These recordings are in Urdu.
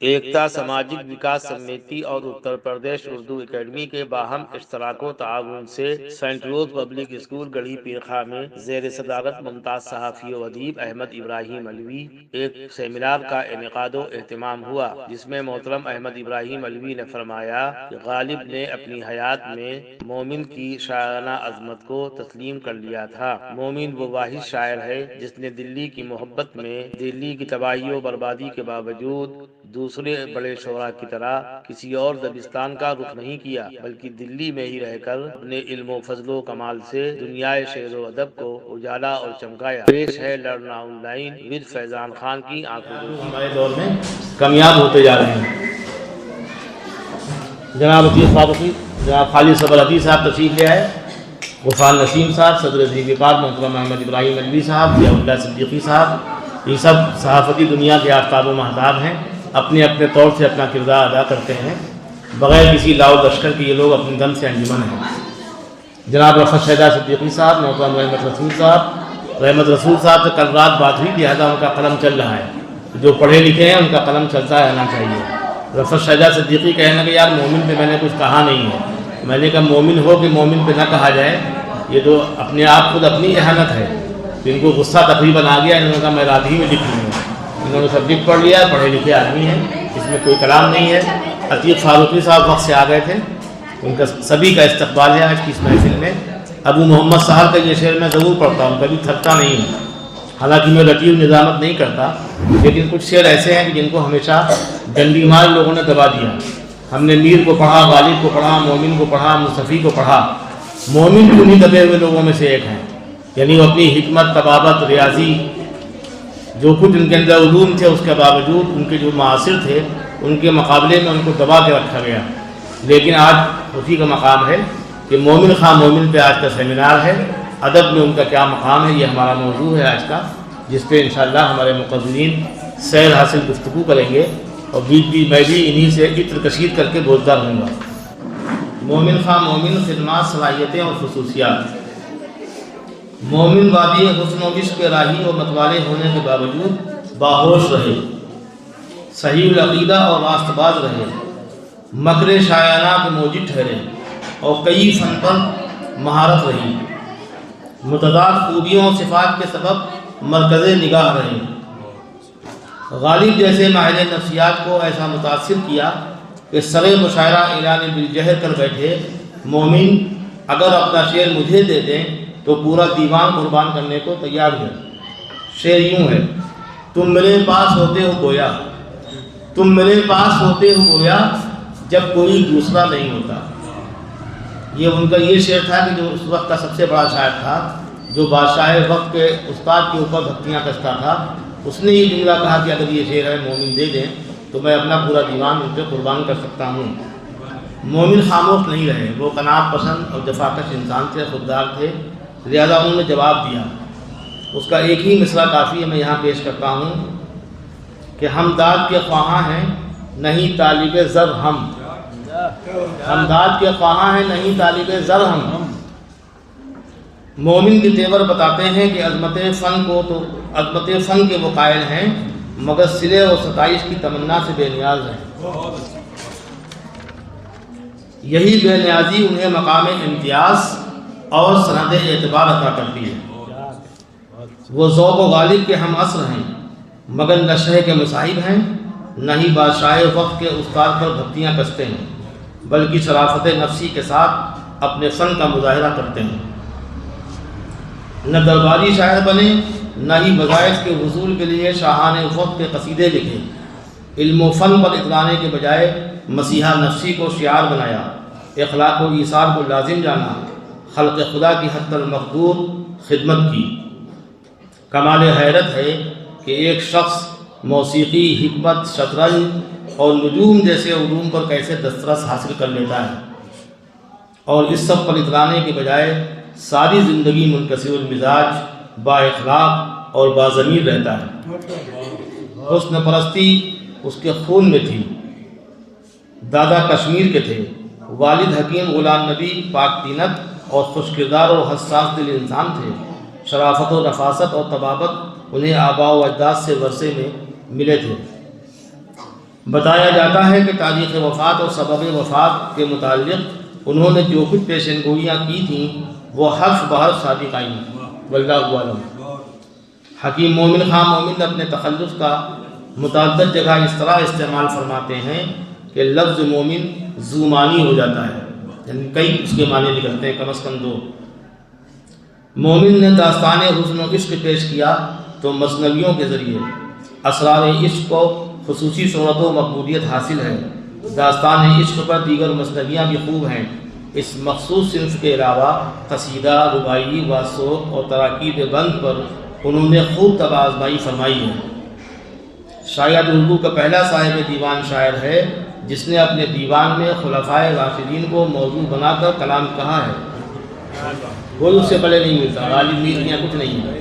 ایکتا سماجک وکاس سمیتی اور اتر پردیش اردو اکیڈمی کے باہم اشتراک و تعاون سے سینٹ روز پبلک اسکول گڑھی پیرخا میں زیر صدارت ممتاز صحافی و ادیب احمد ابراہیم علوی ایک سیمینار کا انعقاد و اہتمام ہوا، جس میں محترم احمد ابراہیم علوی نے فرمایا کہ غالب نے اپنی حیات میں مومن کی شاعرانہ عظمت کو تسلیم کر لیا تھا۔ مومن وہ واحد شاعر ہے جس نے دلی کی محبت میں دلی کی تباہی و بربادی کے باوجود دوسرے بڑے شعراء کی طرح کسی اور دبستان کا رخ نہیں کیا، بلکہ دلی میں ہی رہ کر اپنے علم و فضل و کمال سے دنیائے شعر و ادب کو اجالا اور چمکایا۔ پیش ہے لڑنا آن لائن ود فیضان خان کی آنکھوں ہمارے دور میں کامیاب ہوتے جا رہے ہیں۔ جناب عطیق فاروقی، جناب خالد صبر حدیث صاحب تشریف لے آئے، غفار نسیم صاحب، صدر تحریک وقار محترم احمد ابراہیم علوی صاحب، ضیاء اللہ صدیقی صاحب، یہ سب صحافتی دنیا کے آفتاب و مہتاب ہیں، اپنے اپنے طور سے اپنا کردار ادا کرتے ہیں، بغیر کسی لاؤ لشکر کے یہ لوگ اپنے دم سے انجمن ہیں۔ جناب رفعت شہدہ صدیقی صاحب، محترم رحمت رسول صاحب سے کل رات بات ہوئی، لہٰذا ان کا قلم چل رہا ہے، جو پڑھے لکھے ہیں ان کا قلم چلتا رہنا چاہیے۔ رفعت شہدہ صدیقی کہنے کہ یار مومن پہ میں نے کچھ کہا نہیں ہے، میں نے کہا مومن ہو کہ مومن پہ نہ کہا جائے، یہ تو اپنے آپ خود اپنی اہانت ہے۔ تو ان کو غصہ تقریباً آ گیا، انہوں نے کہا میں رات ہی میں لکھ لوں گا، انہوں نے سبجیکٹ پڑھ لیا، پڑھے لکھے آدمی ہیں، اس میں کوئی کلام نہیں ہے۔ عطیق فاروقی صاحب وقت سے آ گئے تھے، ان کا سبھی کا استقبال ہے آج کی اس محفل میں۔ ابو محمد صاحب کا یہ شعر میں ضرور پڑھتا ہوں، کبھی تھکتا نہیں ہوں، حالانکہ میں لطیف نظامت نہیں کرتا، لیکن کچھ شعر ایسے ہیں کہ جن کو ہمیشہ ڈنڈی مار لوگوں نے دبا دیا۔ ہم نے میر کو پڑھا، غالب کو پڑھا، مومن کو پڑھا، مصطفی کو پڑھا، مومن بھی انہیں دبے ہوئے لوگوں میں سے ایک ہیں، یعنی وہ اپنی حکمت، طبابت، ریاضی، جو کچھ ان کے اندر علوم تھے اس کے باوجود ان کے جو معاصر تھے ان کے مقابلے میں ان کو دبا کے رکھا گیا۔ لیکن آج اسی کا مقام ہے کہ مومن خواہ مومن پہ آج کا سیمینار ہے، ادب میں ان کا کیا مقام ہے، یہ ہمارا موضوع ہے آج کا، جس پہ انشاءاللہ ہمارے مقررین سیر حاصل گفتگو کریں گے، اور بیچ بھی میں بھی انہی سے عطر کشید کر کے بولتا رہوں گا۔ مومن خواہ مومن، خدمات، صلاحیتیں اور خصوصیات۔ مومن وادی حسن و عشق کے راہی و متوالے ہونے کے باوجود باہوش رہے، صحیح العقیدہ اور راست باز رہے، مکر شایانہ کے موجد ٹھہرے، اور کئی فن پر مہارت رہی، متضاد خوبیوں و صفات کے سبب مرکز نگاہ رہے۔ غالب جیسے ماہر نفسیات کو ایسا متاثر کیا کہ سر مشاعرہ اعلان بالجہر کر بیٹھے، مومن اگر اپنا شعر مجھے دے دیں تو پورا دیوان قربان کرنے کو تیار ہے۔ شعر یوں ہے: تم میرے پاس ہوتے ہو گویا، تم میرے پاس ہوتے ہو گویا، جب کوئی دوسرا نہیں ہوتا۔ یہ ان کا یہ شعر تھا کہ جو اس وقت کا سب سے بڑا شاعر تھا، جو بادشاہ وقت کے استاد کے اوپر بھکتیاں کستا تھا، اس نے یہ جملہ کہا کہ اگر یہ شعر ہے مومن دے دیں تو میں اپنا پورا دیوان ان پہ قربان کر سکتا ہوں۔ مومن خاموش نہیں رہے، وہ قناعت پسند اور جفاکش انسان سے خوددار تھے، لہذا انہوں نے جواب دیا۔ اس کا ایک ہی مصرع کافی ہے، میں یہاں پیش کرتا ہوں کہ ہم داد کے خواہاں ہیں نہیں طالب زر، ہم داد کے خواہاں ہیں نہیں طالب زر ہم۔ مومن کے تیور بتاتے ہیں کہ عظمت فن کے وہ قائل ہیں، مگر صلے و ستائش کی تمنا سے بے نیاز ہیں۔ یہی بے نیازی انہیں مقام امتیاز اور سند اعتبار عطا کرتی ہے۔ وہ ذوق و غالب کے ہم عصر ہیں، مگر نہ شہ کے مصاحب ہیں، نہ ہی بادشاہ وقت کے استاد پر بھکتیاں کستے ہیں، بلکہ شرافت نفسی کے ساتھ اپنے فن کا مظاہرہ کرتے ہیں۔ نہ درباری شاعر بنے، نہ ہی وظائف کے حصول کے لیے شاہان وقت کے قصیدے لکھے، علم و فن پر اترانے کے بجائے مسیحا نفسی کو شعار بنایا، اخلاق و ایثار کو لازم جانا، خلق خدا کی حد المقدور خدمت کی۔ کمال حیرت ہے کہ ایک شخص موسیقی، حکمت، شطرنج اور نجوم جیسے علوم پر کیسے دسترس حاصل کر لیتا ہے، اور اس سب پر اترانے کے بجائے ساری زندگی منکسر المزاج، با اخلاق اور باضمیر رہتا ہے۔ حسن پرستی اس کے خون میں تھی، دادا کشمیر کے تھے، والد حکیم غلام نبی پاک طینت اور خوش کردار اور حساس دل انسان تھے۔ شرافت و نفاست اور طبابت انہیں آباء و اجداد سے ورثے میں ملے تھے۔ بتایا جاتا ہے کہ تاریخ وفات اور سبب وفات کے متعلق انہوں نے جو کچھ پیشن گوئیاں کی تھیں وہ حرف بحرف صادق آئیں، واللہ اعلم۔ حکیم مومن خان مومن اپنے تخلص کا متعدد جگہ اس طرح استعمال فرماتے ہیں کہ لفظ مومن ذو معنی ہو جاتا ہے، یعنی کئی اس کے معنی نکلتے ہیں، کم از کم دو۔ مومن نے داستان حسن و عشق پیش کیا تو مثنویوں کے ذریعے اسرار عشق کو خصوصی شہرت و مقبولیت حاصل ہے۔ داستان عشق پر دیگر مثنویاں بھی خوب ہیں۔ اس مخصوص صنف کے علاوہ قصیدہ، رباعی، واسوق اور تراکیب بند پر انہوں نے خوب طبع آزمائی فرمائی ہے۔ شاید اردو کا پہلا صاحب دیوان شاعر ہے جس نے اپنے دیوان میں خلفائے راشدین کو موضوع بنا کر کلام کہا ہے، کوئی اس سے پہلے نہیں ملتا، غالب میر یہاں کچھ نہیں ہے۔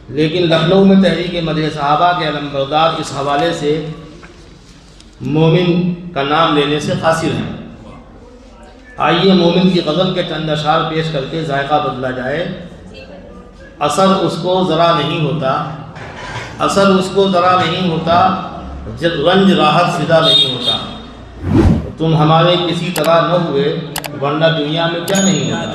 لیکن لکھنؤ میں تحریک مدح صحابہ کے علمبردار اس حوالے سے مومن کا نام لینے سے قاصر ہیں۔ آئیے مومن کی غزل کے چند اشعار پیش کر کے ذائقہ بدلا جائے۔ اثر اس کو ذرا نہیں ہوتا، اثر اس کو ذرا نہیں ہوتا، جب رنج راحت فدا نہیں ہوتا۔ تم ہمارے کسی طرح نہ ہوئے ورنہ دنیا میں کیا نہیں ہوتا،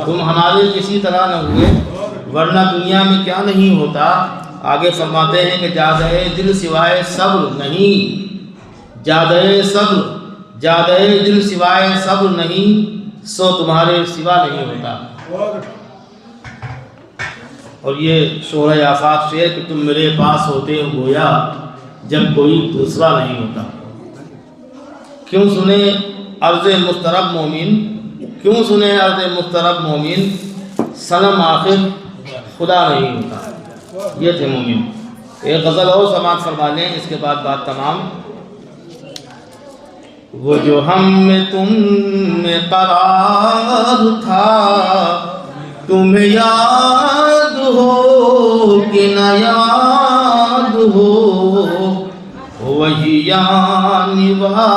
تم ہمارے کسی طرح نہ ہوئے ورنہ دنیا میں کیا نہیں ہوتا۔ آگے فرماتے ہیں کہ جادۂ دل سوائے صبر نہیں، جادۂ صبر، جادۂ دل سوائے صبر نہیں، سو تمہارے سوا نہیں ہوتا۔ اور یہ شہرۂ آفاق شعر کہ تم میرے پاس ہوتے ہو گویا جب کوئی دوسرا نہیں ہوتا۔ کیوں سنے عرض مسترب مومن، کیوں سنے عرض مسترب مومن، صنم آخر خدا نہیں ہوتا۔ یہ تھے مومن۔ ایک غزل اور سماعت فرما لیں، اس کے بعد بات تمام۔ وہ جو ہم میں تم میں قرار تھا، تمہیں یاد ہو کہ نہ یاد ہو، وہی نبھا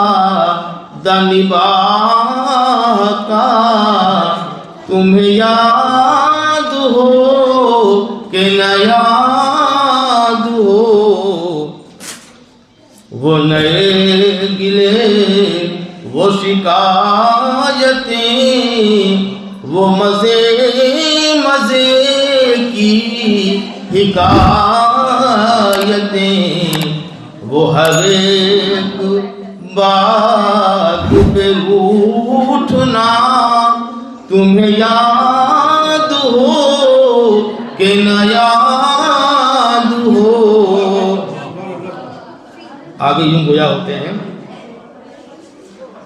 کا، تمہیں یاد ہو کہ نہ یاد ہو، وہ نئے گلے، وہ شکایتیں، وہ مزے مزے کی حکایتیں، وہ ہر ایک بات پہ روٹھنا، تمہیں یاد ہو کہ نہ یاد ہو۔ آگے یوں گویا ہوتے ہیں،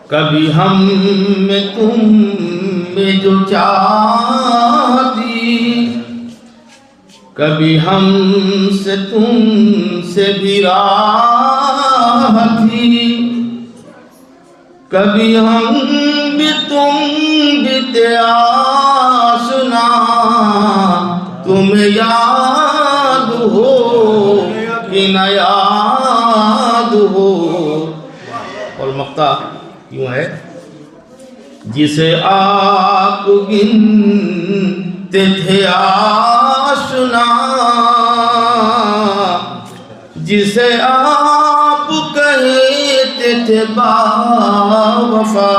کبھی ہم میں تم میں جو چاہتی، کبھی ہم سے تم سے بھی راہ تھی، کبھی ہم بھی تم بھی تھے آشنا، تمہیں یاد ہو کہ نہ یاد ہو۔ اور مقطع یوں ہے، جسے آپ گنتے تھے آشنا، جسے آپ کہتے تھے باوفا،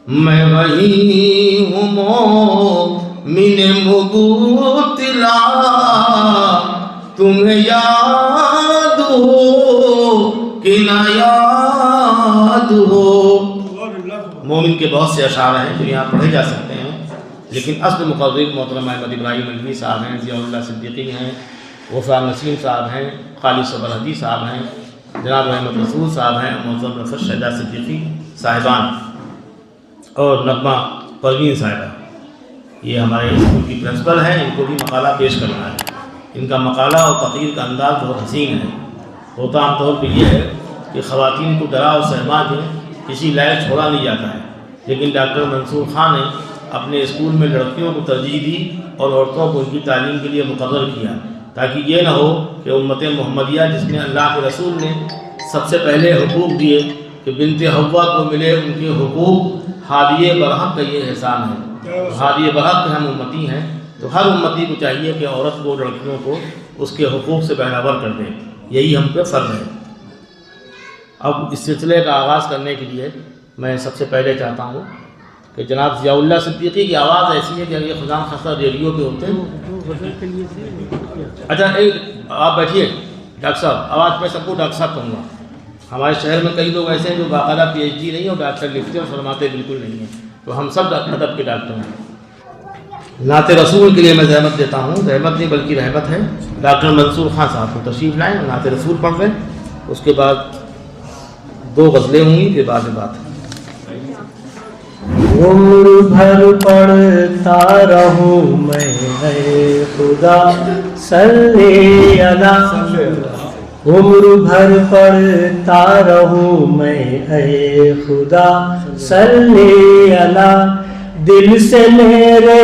میں وہی ہوں مومن مبتلا، تمہیں یاد ہو کہ نہ یاد ہو۔ مومن کے بہت سے اشعار ہیں جو یہاں پڑھے جا سکتے ہیں، لیکن اصل مقرر محترم احمد ابراہیم مدنی صاحب ہیں، ضیاء اللہ صدیقی ہیں، غفران نسیم صاحب ہیں، خالد صبرحدی صاحب ہیں، جناب احمد رسول صاحب ہیں، معظم رفت شہدہ صدیقی صاحبان، اور نغمہ پروین صاحبہ۔ یہ ہمارے اسکول کی پرنسپل ہیں، ان کو بھی مقالہ پیش کرنا ہے۔ ان کا مقالہ اور تقریر کا انداز بہت حسین ہے۔ ہوتا عام طور پہ یہ ہے کہ خواتین کو ڈرا اور سہما کے کسی لائق چھوڑا نہیں جاتا ہے، لیکن ڈاکٹر منصور خان نے اپنے اسکول میں لڑکیوں کو ترجیح دی اور عورتوں کو ان کی تعلیم کے لیے مقرر کیا، تاکہ یہ نہ ہو کہ امت محمدیہ جس میں اللہ کے رسول نے سب سے پہلے حقوق دیے کہ بنت حوا کو ملے ان کے حقوق، ہادی برحق کا یہ احسان ہے۔ ہادی برحق کے ہم امتی ہیں، تو ہر امتی کو چاہیے کہ عورت کو، لڑکیوں کو اس کے حقوق سے بہرور کر دے، یہی ہم پہ فرض ہے۔ اب اس سلسلے کا آغاز کرنے کے لیے میں سب سے پہلے چاہتا ہوں کہ جناب ضیاء اللہ صدیقی کی آواز ایسی ہے کہ اگر یہ خزان خستہ ریڈیو پہ ہوتے ہیں. اچھا ایک آپ بیٹھیے ڈاکٹر صاحب، آواز میں سب کو ڈاکٹر صاحب کہوں گا. ہمارے شہر میں کئی لوگ ایسے ہیں جو باقاعدہ پی ایچ ڈی نہیں اور ڈاکٹر لکھتے اور فرماتے بالکل نہیں ہیں، تو ہم سب ادب کے ڈاکٹر ہیں. نعت رسول کے لیے میں زحمت دیتا ہوں، زحمت نہیں بلکہ رحمت ہے. ڈاکٹر منصور خان صاحب کو تشریف لائیں، نعت رسول پڑھ رہے ہیں، اس کے بعد 2 غزلیں ہوں گی، پھر بعد میں بات ہے. عمر بھر پڑھتا رہوں میں اے خدا صلی علی، عمر بھر پڑھتا رہوں میں اے خدا صلی علی، دل سے میرے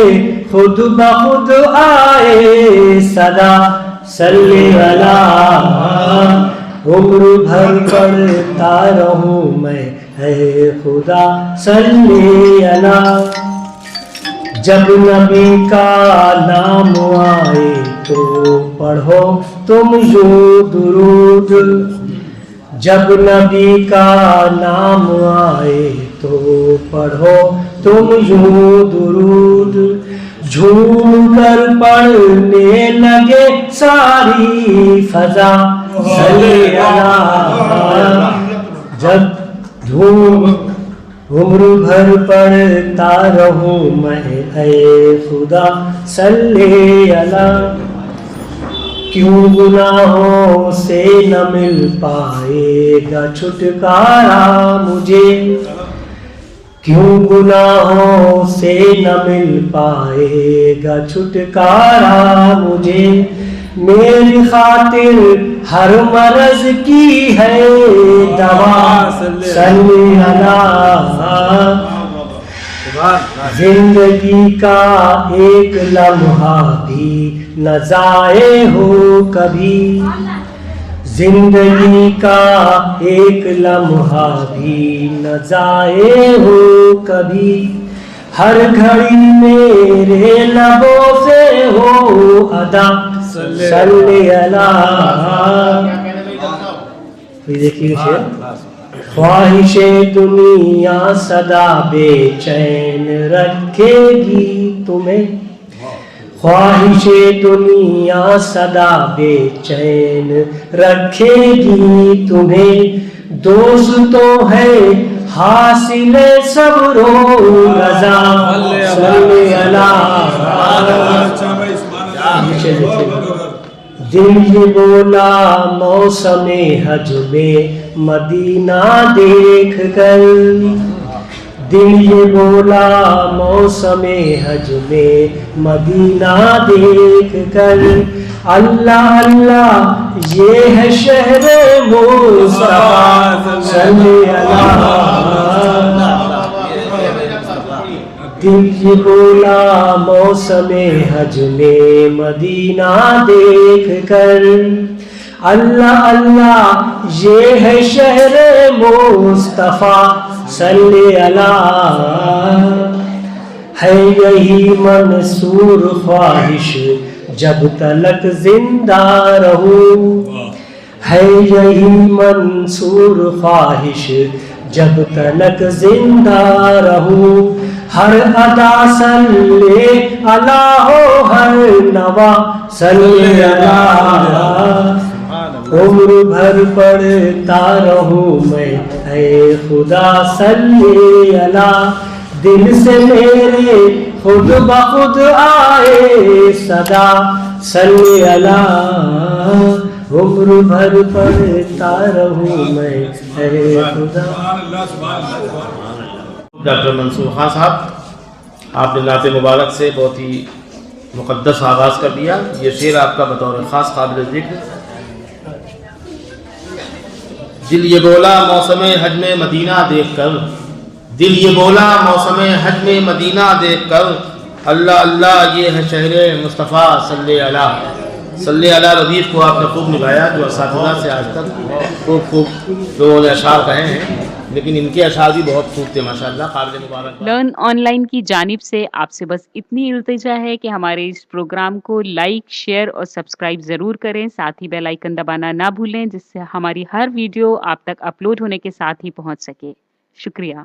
خود بخود آئے صدا صلی علی. عمر بھر پڑھتا رہوں میں اے خدا صلی علی، جب نبی کا نام آئے تو پڑھو تم یوں درود، جب نبی کا نام آئے تو پڑھو تم یوں درود، جھوم کر پڑھنے لگے ساری فضا صلی علی، جب جھوم عمر بھر پڑھتا رہوں میں اے خدا صلی علی، کیوں گناہوں سے نہ مل پائے گا چھٹکارا مجھے، کیوں گناہوں سے نہ مل پائے گا چھٹکارا مجھے، میری خاطر ہر مرض کی ہے دوا صلی علی، زندگی کا ایک لمحہ بھی نہ ضائع ہو کبھی، زندگی کا ایک لمحہ بھی نہ ضائع ہو کبھی، ہر گھڑی میرے لبوں سے ہو ادا صلی علی. دیکھیے خواہش دنیا صدا بے چین رکھے گی تمہیں، خواہش دنیا صدا بے چین رکھے گی تمہیں، دوست تو ہے حاصل صبر و رضا صلی علی. دل یہ بولا موسم حج میں مدینہ دیکھ کر، دل یہ بولا موسم حج میں مدینہ دیکھ کر، اللہ اللہ یہ ہے شہر مصطفیٰ صلی علی. دل یہ بولا موسم حج میں مدینہ دیکھ کر، اللہ اللہ یہ ہے شہر مصطفیٰ صلی علی. ہے یہی منصور خواہش جب تلک زندہ رہوں، ہے یہی منصور خواہش جب تلک زندہ رہوں، ہر ادا صلی علی ہو ہر نوا صلی علی. عمر بھر پڑھتا رہوں میں اے خدا صلی علی، دل سے میرے خود بخود آئے صدا صلی علی. عمر بھر پڑھتا رہوں میں اے خدا. ڈاکٹر منصور خان صاحب، آپ نے نعت مبارک سے بہت ہی مقدس آغاز کر دیا. یہ شعر آپ کا بطور خاص قابل ذکر. دل یہ بولا موسم حج میں مدینہ دیکھ کر، دل یہ بولا موسم حج میں مدینہ دیکھ کر، اللہ اللہ یہ ہے شہر مصطفیٰ صلی علی. صلی علی ردیف کو آپ نے خوب نبھایا، جو اساتذہ سے آج تک خوب لوگوں نے اشعار کہے ہیں. لیکن ان کے اشعار بھی بہت خوب تھے ماشاءاللہ، قابل مبارک۔ لرن آن لائن کی جانب سے آپ سے بس اتنی التجا ہے کہ ہمارے اس پروگرام کو لائک، شیئر اور سبسکرائب ضرور کریں، ساتھ ہی بیل آئیکن دبانا نہ بھولیں، جس سے ہماری ہر ویڈیو آپ تک اپلوڈ ہونے کے ساتھ ہی پہنچ سکے۔ شکریہ۔